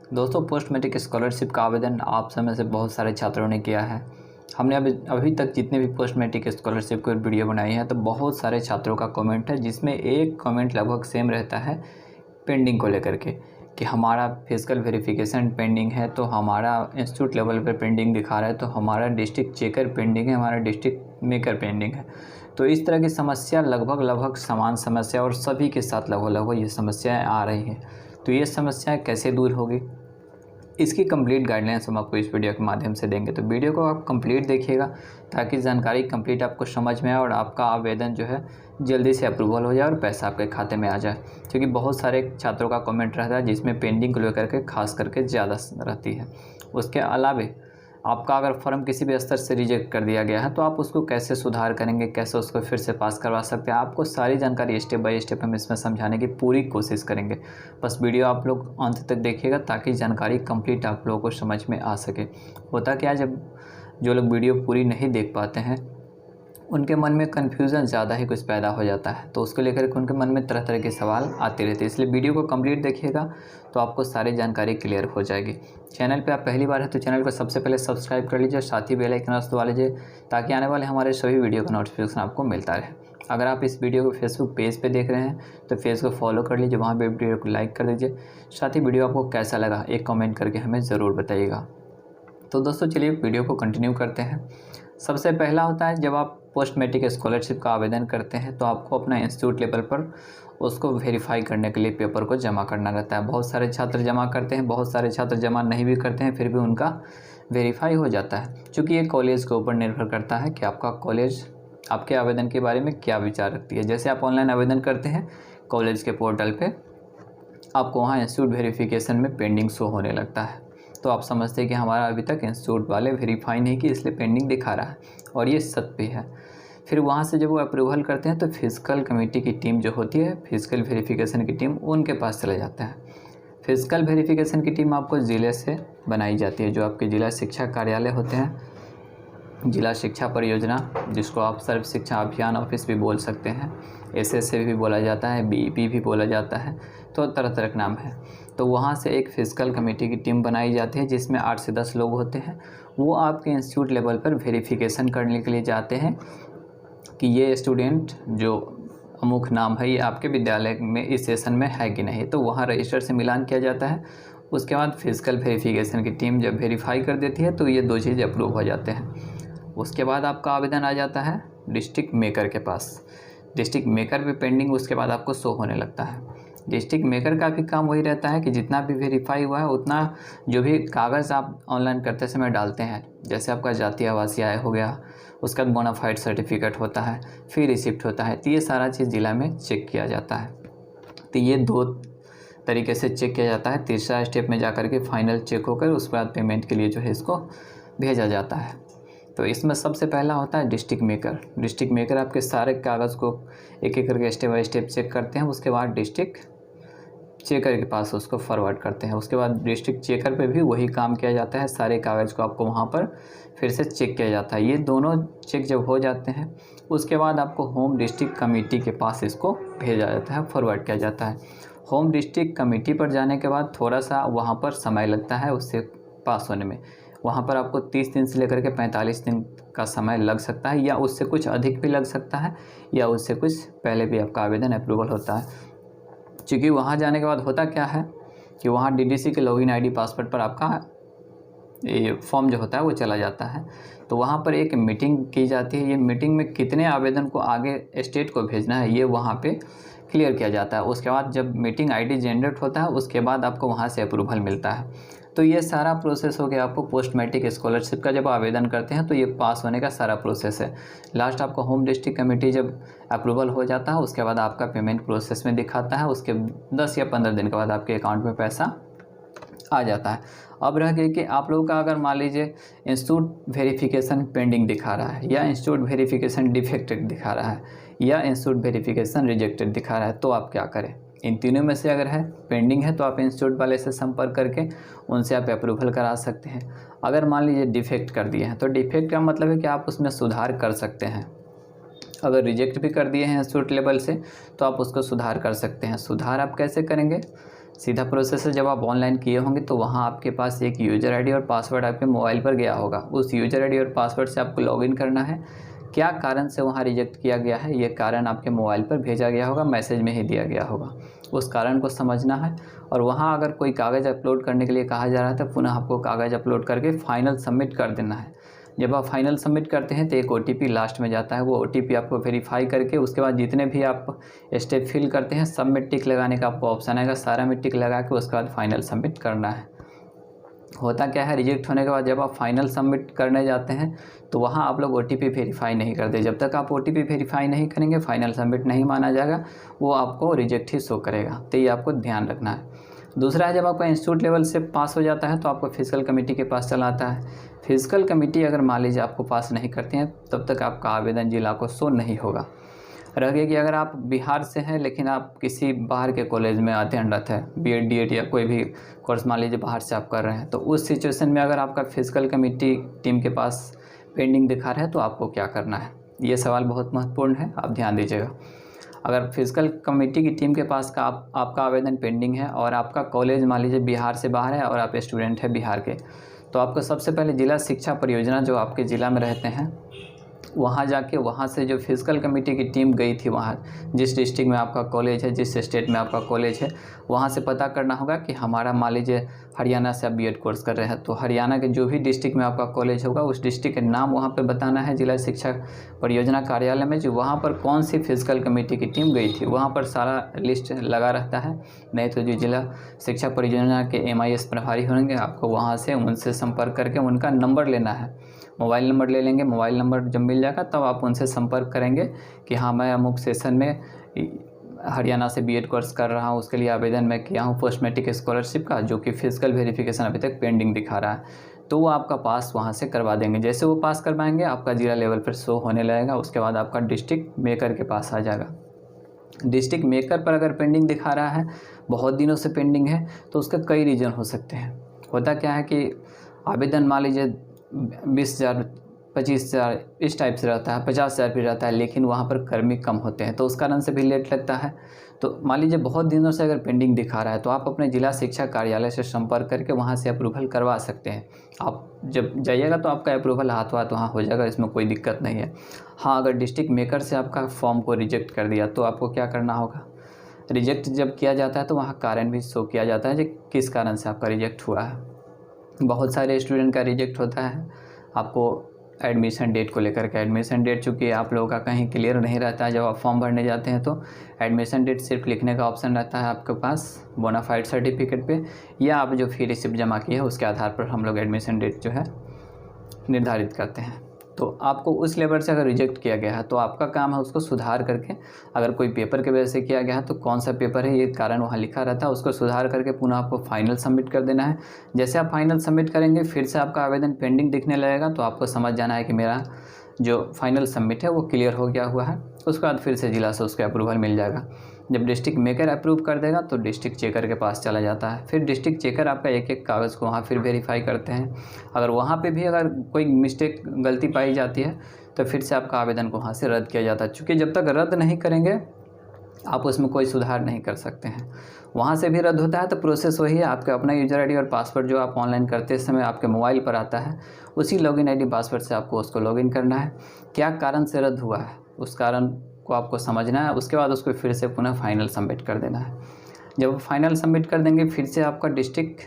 दोस्तों, post matric scholarship का आवेदन आप समय से बहुत सारे छात्रों ने किया है। हमने अभी तक जितने भी पोस्ट मैट्रिक स्कॉलरशिप की वीडियो बनाई है तो बहुत सारे छात्रों का कमेंट है, जिसमें एक कमेंट लगभग सेम रहता है पेंडिंग को लेकर के कि हमारा फिजिकल वेरिफिकेशन पेंडिंग है, तो हमारा इंस्टीट्यूट लेवल पर पेंडिंग दिखा रहा है, तो हमारा डिस्ट्रिक्ट चेकर पेंडिंग है, हमारा डिस्ट्रिक्ट मेकर पेंडिंग है। तो इस तरह की समस्या लगभग समान समस्या और सभी के साथ लगभग ये समस्याएं आ रही हैं। तो ये समस्याएं कैसे दूर होगी, इसकी कंप्लीट गाइडलाइंस हम आपको इस वीडियो के माध्यम से देंगे। तो वीडियो को आप कंप्लीट देखिएगा ताकि जानकारी कंप्लीट आपको समझ में आए और आपका आवेदन जो है जल्दी से अप्रूवल हो जाए और पैसा आपके खाते में आ जाए। क्योंकि बहुत सारे छात्रों का कमेंट रहता है जिसमें पेंडिंग को लेकर के खास करके ज़्यादा रहती है। उसके अलावे आपका अगर फॉर्म किसी भी स्तर से रिजेक्ट कर दिया गया है तो आप उसको कैसे सुधार करेंगे, कैसे उसको फिर से पास करवा सकते हैं, आपको सारी जानकारी स्टेप बाय स्टेप हम इसमें समझाने की पूरी कोशिश करेंगे। बस वीडियो आप लोग अंत तक देखिएगा ताकि जानकारी कंप्लीट आप लोगों को समझ में आ सके। होता क्या, जब जो लोग वीडियो पूरी नहीं देख पाते हैं उनके मन में कन्फ्यूज़न ज़्यादा ही कुछ पैदा हो जाता है, तो उसको लेकर के उनके मन में तरह तरह के सवाल आते रहते हैं। इसलिए वीडियो को कंप्लीट देखिएगा तो आपको सारी जानकारी क्लियर हो जाएगी। चैनल पे आप पहली बार है तो चैनल को सबसे पहले सब्सक्राइब कर लीजिए, साथ ही बेल आइकन दबा लीजिए ताकि आने वाले हमारे सभी वीडियो का नोटिफिकेशन आपको मिलता रहे। अगर आप इस वीडियो को फेसबुक पेज पर देख रहे हैं तो पेज को फॉलो कर लीजिए, वहाँ पर वीडियो को लाइक कर दीजिए। साथ ही वीडियो आपको कैसा लगा एक कॉमेंट करके हमें ज़रूर बताइएगा। तो दोस्तों चलिए वीडियो को कंटिन्यू करते हैं। सबसे पहला होता है, जब आप पोस्ट मैट्रिक स्कॉलरशिप का आवेदन करते हैं तो आपको अपना इंस्टीट्यूट लेवल पर उसको वेरीफाई करने के लिए पेपर को जमा करना रहता है। बहुत सारे छात्र जमा करते हैं, बहुत सारे छात्र जमा नहीं भी करते हैं, फिर भी उनका वेरीफाई हो जाता है। क्योंकि ये कॉलेज के ऊपर निर्भर करता है कि आपका कॉलेज आपके आवेदन के बारे में क्या विचार रखती है। जैसे आप ऑनलाइन आवेदन करते हैं कॉलेज के पोर्टल पर, आपको वहाँ इंस्टीट्यूट वेरिफिकेशन में पेंडिंग शो होने लगता है, तो आप समझते हैं कि हमारा अभी तक इंस्टीट्यूट वाले वेरीफाई नहीं किए इसलिए पेंडिंग दिखा रहा है, और ये सत्य भी है। फिर वहाँ से जब वो अप्रूवल करते हैं तो फिजिकल कमेटी की टीम जो होती है, फिजिकल वेरिफिकेशन की टीम, उनके पास चले जाते हैं। फिजिकल वेरिफिकेशन की टीम आपको ज़िले से बनाई जाती है, जो आपके ज़िला शिक्षा कार्यालय होते हैं, जिला शिक्षा परियोजना, जिसको आप सर्व शिक्षा अभियान ऑफिस भी बोल सकते हैं, SSA भी बोला जाता है, BEP भी बोला जाता है, तो तरह तरह के नाम है। तो वहाँ से एक फिजिकल कमेटी की टीम बनाई जाती है जिसमें 8 से 10 लोग होते हैं। वो आपके इंस्टीट्यूट लेवल पर वेरिफिकेशन करने के लिए जाते हैं कि ये स्टूडेंट जो अमुक नाम है ये आपके विद्यालय में इस सेशन में है कि नहीं, तो वहाँ रजिस्टर से मिलान किया जाता है। उसके बाद फिजिकल वेरिफिकेशन की टीम जब वेरीफाई कर देती है तो ये 2 चीज़ अप्रूव हो जाते हैं। उसके बाद आपका आवेदन आ जाता है डिस्ट्रिक्ट मेकर के पास। डिस्ट्रिक्ट मेकर पे पेंडिंग उसके बाद आपको शो होने लगता है। डिस्ट्रिक्ट मेकर का भी काम वही रहता है कि जितना भी वेरीफाई हुआ है उतना जो भी कागज़ आप ऑनलाइन करते समय डालते हैं, जैसे आपका जातीय आवासीय आय हो गया, उसका बोनाफाइड सर्टिफिकेट होता है, फिर रिसिप्ट होता है, तो ये सारा चीज़ ज़िला में चेक किया जाता है। तो ये 2 तरीके से चेक किया जाता है। तीसरा स्टेप में जाकर के फाइनल चेक होकर उसके बाद पेमेंट के लिए जो है इसको भेजा जाता है। तो इसमें सबसे पहला होता है डिस्ट्रिक्ट मेकर। डिस्ट्रिक्ट मेकर आपके सारे कागज़ को एक एक करके स्टेप बाय स्टेप चेक करते हैं, उसके बाद डिस्ट्रिक्ट चेकर के पास उसको फॉरवर्ड करते हैं। उसके बाद डिस्ट्रिक्ट चेकर पे भी वही काम किया जाता है, सारे कागज़ को आपको वहाँ पर फिर से चेक किया जाता है। ये दोनों चेक जब हो जाते हैं उसके बाद आपको होम डिस्ट्रिक्ट कमेटी के पास इसको भेजा जाता है, फॉरवर्ड किया जाता है। होम डिस्ट्रिक्ट कमेटी पर जाने के बाद थोड़ा सा वहाँ पर समय लगता है उससे पास होने में। वहाँ पर आपको 30 दिन से लेकर के 45 दिन का समय लग सकता है, या उससे कुछ अधिक भी लग सकता है, या उससे कुछ पहले भी आपका आवेदन अप्रूवल होता है। क्योंकि वहाँ जाने के बाद होता क्या है कि वहाँ DDC के लॉगिन ID पासवर्ड पर आपका ये फॉर्म जो होता है वो चला जाता है। तो वहाँ पर एक मीटिंग की जाती है। ये मीटिंग में कितने आवेदन को आगे स्टेट को भेजना है ये वहाँ पे क्लियर किया जाता है। उसके बाद जब मीटिंग ID जनरेट होता है उसके बाद आपको वहाँ से अप्रूवल मिलता है। तो ये सारा प्रोसेस हो गया आपको पोस्ट मैट्रिक स्कॉलरशिप का। जब आवेदन करते हैं तो ये पास होने का सारा प्रोसेस है। लास्ट आपको होम डिस्ट्रिक्ट कमेटी जब अप्रूवल हो जाता है उसके बाद आपका पेमेंट प्रोसेस में दिखाता है। उसके 10 या 15 दिन के बाद आपके अकाउंट में पैसा आ जाता है। अब रह गई कि आप लोगों का अगर मान लीजिए इंस्टीट्यूट वेरिफिकेशन पेंडिंग दिखा रहा है, या इंस्टीट्यूट वेरिफिकेशन डिफेक्टेड दिखा रहा है, या इंस्टीट्यूट वेरिफिकेशन रिजेक्टेड दिखा रहा है, तो आप क्या करें। इन तीनों में से अगर है पेंडिंग है तो आप इंस्टीट्यूट वाले से संपर्क करके उनसे आप अप्रूवल करा सकते हैं। अगर मान लीजिए डिफेक्ट कर दिए हैं तो डिफेक्ट का मतलब है कि आप उसमें सुधार कर सकते हैं। अगर रिजेक्ट भी कर दिए हैं इंस्टीट्यूट लेवल से तो आप उसको सुधार कर सकते हैं। सुधार आप कैसे करेंगे, सीधा प्रोसेस है, जब आप ऑनलाइन किए होंगे तो वहाँ आपके पास एक यूज़र आईडी और पासवर्ड आपके मोबाइल पर गया होगा। उस यूज़र आईडी और पासवर्ड से आपको लॉगिन करना है। क्या कारण से वहाँ रिजेक्ट किया गया है, ये कारण आपके मोबाइल पर भेजा गया होगा, मैसेज में ही दिया गया होगा। उस कारण को समझना है और वहाँ अगर कोई कागज़ अपलोड करने के लिए कहा जा रहा है तो पुनः आपको कागज़ अपलोड करके फाइनल सबमिट कर देना है। जब आप फाइनल सबमिट करते हैं तो एक OTP लास्ट में जाता है। वो OTP आपको वेरीफाई करके उसके बाद जितने भी आप स्टेप फिल करते हैं सब में टिक लगाने का आपको ऑप्शन आएगा। सारा में टिक लगा के उसके बाद फाइनल सबमिट करना है। होता क्या है, रिजेक्ट होने के बाद जब आप फाइनल सबमिट करने जाते हैं तो वहाँ आप लोग OTP वेरीफाई नहीं करते। जब तक आप OTP वेरीफाई नहीं करेंगे फाइनल सबमिट नहीं माना जाएगा, वो आपको रिजेक्ट ही शो करेगा। तो ये आपको ध्यान रखना है। दूसरा है, जब आपका इंस्टीट्यूट लेवल से पास हो जाता है तो आपको फिजिकल कमेटी के पास चला आता है। फिजिकल कमेटी अगर मान लीजिए आपको पास नहीं करते हैं तब तक आपका आवेदन जिला को शो नहीं होगा। रह गया कि अगर आप बिहार से हैं लेकिन आप किसी बाहर के कॉलेज में अध्ययनरत है, BEd DEd या कोई भी कोर्स मान लीजिए बाहर से आप कर रहे हैं, तो उस सिचुएशन में अगर आपका फिजिकल कमेटी टीम के पास पेंडिंग दिखा रहा है तो आपको क्या करना है। ये सवाल बहुत महत्वपूर्ण है, आप ध्यान दीजिएगा। अगर फिजिकल कमेटी की टीम के पास का आपका आवेदन पेंडिंग है और आपका कॉलेज मान लीजिए बिहार से बाहर है और आप स्टूडेंट हैं बिहार के, तो आपको सबसे पहले जिला शिक्षा परियोजना जो आपके ज़िला में रहते हैं वहाँ जाके वहाँ से जो फिजिकल कमेटी की टीम गई थी वहाँ जिस डिस्ट्रिक्ट में आपका कॉलेज है, जिस स्टेट में आपका कॉलेज है, वहाँ से पता करना होगा कि हमारा मान लीजिए हरियाणा से आप BEd कोर्स कर रहे हैं तो हरियाणा के जो भी डिस्ट्रिक्ट में आपका कॉलेज होगा उस डिस्ट्रिक्ट के नाम वहाँ पे बताना है जिला शिक्षा परियोजना कार्यालय में, जो वहाँ पर कौन सी फिजिकल कमेटी की टीम गई थी वहाँ पर सारा लिस्ट लगा रहता है। नहीं तो जो जिला शिक्षा परियोजना के MIS प्रभारी होंगे आपको वहाँ से उनसे संपर्क करके उनका नंबर लेना है। मोबाइल नंबर ले लेंगे, मोबाइल नंबर जब मिल जाएगा तब आप उनसे संपर्क करेंगे कि हाँ मैं अमुक सेशन में हरियाणा से BEd कोर्स कर रहा हूँ, उसके लिए आवेदन मैं किया हूँ पोस्ट मैट्रिक स्कॉलरशिप का, जो कि फिजिकल वेरिफिकेशन अभी तक पेंडिंग दिखा रहा है, तो वो आपका पास वहाँ से करवा देंगे। जैसे वो पास करवाएंगे आपका जिला लेवल पर शो होने लगेगा। उसके बाद आपका डिस्ट्रिक्ट मेकर के पास आ जाएगा। डिस्ट्रिक्ट मेकर पर अगर पेंडिंग दिखा रहा है, बहुत दिनों से पेंडिंग है, तो उसके कई रीज़न हो सकते हैं। होता क्या है कि आवेदन मान लीजिए 20,000 25,000 इस टाइप से रहता है, 50,000 भी रहता है, लेकिन वहाँ पर कर्मी कम होते हैं तो उस कारण से भी लेट लगता है। तो मान लीजिए बहुत दिनों से अगर पेंडिंग दिखा रहा है तो आप अपने जिला शिक्षा कार्यालय से संपर्क करके वहाँ से अप्रूवल करवा सकते हैं। आप जब जाइएगा तो आपका अप्रूवल हाथ वहाँ हो जाएगा, इसमें कोई दिक्कत नहीं है। हाँ, अगर डिस्ट्रिक्ट मेकर से आपका फॉर्म को रिजेक्ट कर दिया तो आपको क्या करना होगा। रिजेक्ट जब किया जाता है तो वहाँ कारण भी शो किया जाता है कि किस कारण से आपका रिजेक्ट हुआ है। बहुत सारे स्टूडेंट का रिजेक्ट होता है आपको एडमिशन डेट को लेकर के। एडमिशन डेट चूँकि आप लोगों का कहीं क्लियर नहीं रहता है, जब आप फॉर्म भरने जाते हैं तो एडमिशन डेट सिर्फ लिखने का ऑप्शन रहता है आपके पास बोनाफाइड सर्टिफिकेट पे, या आप जो फी रिसिप्ट जमा किए हैं उसके आधार पर हम लोग एडमिशन डेट जो है निर्धारित करते हैं। तो आपको उस लेवल से अगर रिजेक्ट किया गया है तो आपका काम है उसको सुधार करके, अगर कोई पेपर के वजह से किया गया है तो कौन सा पेपर है ये कारण वहाँ लिखा रहता है, उसको सुधार करके पुनः आपको फाइनल सबमिट कर देना है। जैसे आप फाइनल सबमिट करेंगे फिर से आपका आवेदन पेंडिंग दिखने लगेगा तो आपको समझ जाना है कि मेरा जो फाइनल सबमिट है वो क्लियर हो गया हुआ है। उसके बाद फिर से जिला से उसका अप्रूवल मिल जाएगा। जब डिस्ट्रिक्ट मेकर अप्रूव कर देगा तो डिस्ट्रिक्ट चेकर के पास चला जाता है। फिर डिस्ट्रिक्ट चेकर आपका एक एक कागज़ को वहाँ फिर वेरीफाई करते हैं। अगर वहाँ पे भी अगर कोई मिस्टेक गलती पाई जाती है तो फिर से आपका आवेदन को वहाँ से रद्द किया जाता है। चूँकि जब तक रद्द नहीं करेंगे आप उसमें कोई सुधार नहीं कर सकते हैं। वहाँ से भी रद्द होता है तो प्रोसेस वही है, आपका अपना यूज़र आईडी और पासवर्ड जो आप ऑनलाइन करते समय आपके मोबाइल पर आता है उसी लॉगिन आईडी पासवर्ड से आपको उसको लॉगिन करना है। क्या कारण से रद्द हुआ है उस कारण को आपको समझना है। उसके बाद उसको फिर से पुनः फाइनल सबमिट कर देना है। जब फाइनल सबमिट कर देंगे फिर से आपका डिस्ट्रिक्ट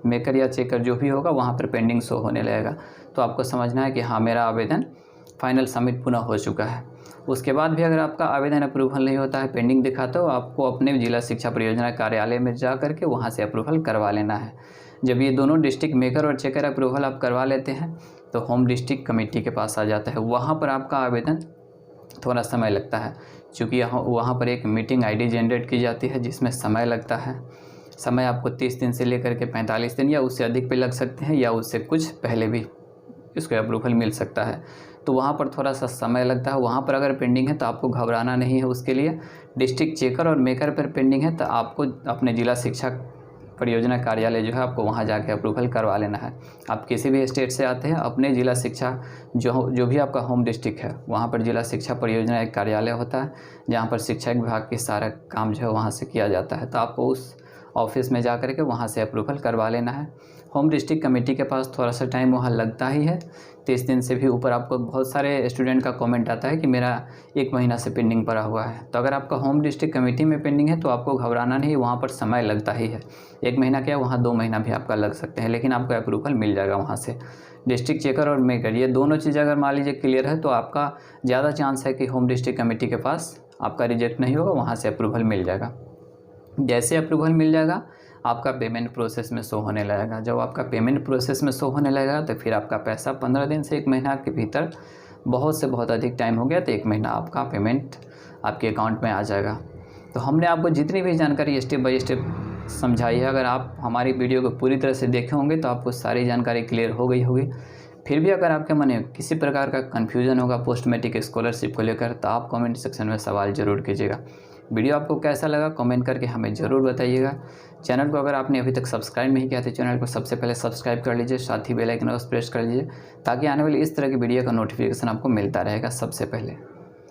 मेकर या चेकर जो भी होगा वहाँ पर पेंडिंग शो होने लगेगा, तो आपको समझना है कि हाँ मेरा आवेदन फाइनल सबमिट पुनः हो चुका है। उसके बाद भी अगर आपका आवेदन अप्रूवल नहीं होता है, पेंडिंग दिखाता हो, आपको अपने जिला शिक्षा परियोजना कार्यालय में जा करके वहाँ से अप्रूवल करवा लेना है। जब ये दोनों डिस्ट्रिक्ट मेकर और चेकर अप्रूवल आप करवा लेते हैं तो होम डिस्ट्रिक्ट कमेटी के पास आ जाता है। वहाँ पर आपका आवेदन थोड़ा समय लगता है, क्योंकि वहाँ पर एक मीटिंग आईडी जनरेट की जाती है जिसमें समय लगता है। समय आपको 30 दिन से लेकर के 45 दिन या उससे अधिक पे लग सकते हैं, या उससे कुछ पहले भी इसको अप्रूवल मिल सकता है। तो वहाँ पर थोड़ा सा समय लगता है। वहाँ पर अगर पेंडिंग है तो आपको घबराना नहीं है। उसके लिए डिस्ट्रिक्ट चेकर और मेकर पर पेंडिंग है तो आपको अपने जिला शिक्षा परियोजना कार्यालय जो है आपको वहाँ जाके अप्रूवल करवा लेना है। आप किसी भी स्टेट से आते हैं, अपने जिला शिक्षा जो भी आपका होम डिस्ट्रिक्ट है वहाँ पर जिला शिक्षा परियोजना एक कार्यालय होता है जहाँ पर शिक्षा विभाग के सारा काम जो है वहाँ से किया जाता है। तो आपको उस ऑफिस में जा कर के वहाँ से अप्रूवल करवा लेना है। होम डिस्ट्रिक्ट कमेटी के पास थोड़ा सा टाइम वहाँ लगता ही है, 30 दिन से भी ऊपर। आपको बहुत सारे स्टूडेंट का कमेंट आता है कि मेरा 1 महीना से पेंडिंग पड़ा हुआ है। तो अगर आपका होम डिस्ट्रिक्ट कमेटी में पेंडिंग है तो आपको घबराना नहीं, वहाँ पर समय लगता ही है। 1 महीना क्या, वहाँ 2 महीना भी आपका लग सकते हैं, लेकिन आपको अप्रूवल मिल जाएगा वहाँ से। डिस्ट्रिक्ट चेकर और मेकर, ये दोनों चीज़ अगर मान लीजिए क्लियर है तो आपका ज़्यादा चांस है कि होम डिस्ट्रिक्ट कमेटी के पास आपका रिजेक्ट नहीं होगा, वहाँ से अप्रूवल मिल जाएगा। जैसे अप्रूवल मिल जाएगा आपका पेमेंट प्रोसेस में शो होने लगेगा। जब आपका पेमेंट प्रोसेस में शो होने लगेगा तो फिर आपका पैसा 15 दिन से 1 महीना के भीतर, बहुत से बहुत अधिक टाइम हो गया तो 1 महीना आपका पेमेंट आपके अकाउंट में आ जाएगा। तो हमने आपको जितनी भी जानकारी स्टेप बाय स्टेप समझाई है, अगर आप हमारी वीडियो को पूरी तरह से देखे होंगे तो आपको सारी जानकारी क्लियर हो गई होगी। फिर भी अगर आपके मन में किसी प्रकार का कन्फ्यूज़न होगा पोस्ट मैट्रिक स्कॉलरशिप को लेकर तो आप कमेंट सेक्शन में सवाल ज़रूर कीजिएगा। वीडियो आपको कैसा लगा कमेंट करके हमें ज़रूर बताइएगा। चैनल को अगर आपने अभी तक सब्सक्राइब नहीं किया तो चैनल को सबसे पहले सब्सक्राइब कर लीजिए, साथ ही बेल आइकन को प्रेस कर लीजिए ताकि आने वाली इस तरह की वीडियो का नोटिफिकेशन आपको मिलता रहेगा सबसे पहले।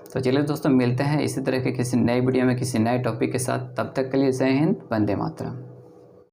तो चलिए दोस्तों, मिलते हैं इसी तरह के किसी नए वीडियो में किसी नए टॉपिक के साथ। तब तक के लिए जय हिंद, वंदे मातरम।